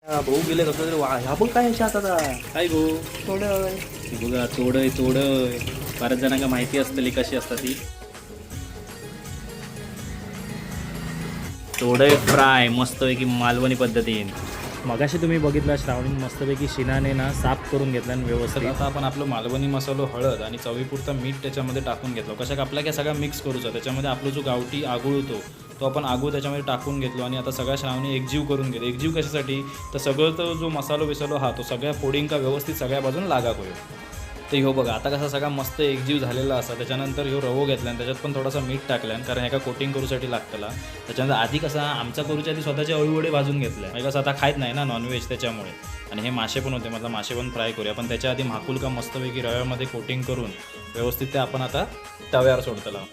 भाऊ गेले कसं तरी वा ह्या पण काय याच्या आता काय गो थोडं बघा चोडय बऱ्याच जणांना माहिती असतली कशी असतात ती चोडय फ्राय मस्तपैकी मालवणी पद्धतीने. मगाशी तुम्ही बघितलं श्रावणी मस्तपैकी शिनाने ना साफ करून घेतला आणि व्यवस्थित. आता आपण आपलं मालवणी मसालो हळद आणि चवीपुरता मीठ त्याच्यामध्ये टाकून घेतलं. कशा आपला काय सगळा मिक्स करूचा. त्याच्यामध्ये आपला जो गावठी आगूळ होतो तो आपण आगूळ त्याच्यामध्ये टाकून घेतलो आणि आता सगळ्या श्रावणी एकजीव करून घेतो. एकजीव कशासाठी तर सगळं तो जो मसालो बिसालो हा तो सगळ्या फोडिंग का व्यवस्थित सगळ्या बाजून लागा करू. ते ह्यो बघा आता कसा सगळा मस्त एकजीव झालेला असा. त्याच्यानंतर ह्यो रवो घेतला आणि त्याच्यात पण थोडासा मीठ टाकल्यान कारण ह्याका कोटिंग करूसाठी लागतला. त्याच्यानंतर आधी कसा आमचा करूच्या आधी स्वतःचे अळूवडे भाजून घेतले. म्हणजे कसं आता खायत नाही ना नॉनव्हेज त्याच्यामुळे. आणि हे मासे पण होते मतलब मासे पण फ्राय करूया. पण त्याच्या आधी माकुल का मस्तपैकी रव्यामध्ये कोटिंग करून व्यवस्थित ते आपण आता तव्यावर सोडतला.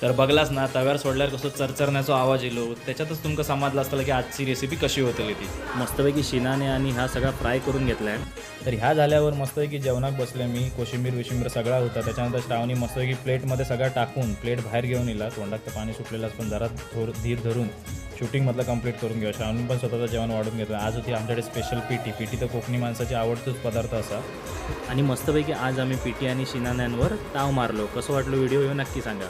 तर बघलाच ना तव्यावर सोडल्यावर कसं चरचरण्याचा आवाज येलो. त्याच्यातच तुमका समजलं असतं की आजची रेसिपी कशी होतली ती. मस्तपैकी शिनाने आणि हा सगळा फ्राय करून घेतला आहे. तर ह्या झाल्यावर मस्तपैकी जेवणाक बसले मी. कोशिंबीर विशिंबीर सगळा होता. त्याच्यानंतर श्रावणी मस्तपैकी प्लेटमध्ये सगळं टाकून प्लेट बाहेर घेऊन येला. तोंडात तर पाणी सुटलेलंच पण जरा धीर धरून शूटिंगमधलं कंप्लीट करून घेऊ. श्रावणी पण स्वतःचं जेवण वाढून घेतलं. आज होती आमच्याकडे स्पेशल पीटी तर कोकणी माणसाची आवडतोच पदार्थ असा. आणि मस्तपैकी आज आम्ही पीटी आणि शिनाण्यांवर ताव मारलो. कसं वाटलं व्हिडिओ नक्की सांगा.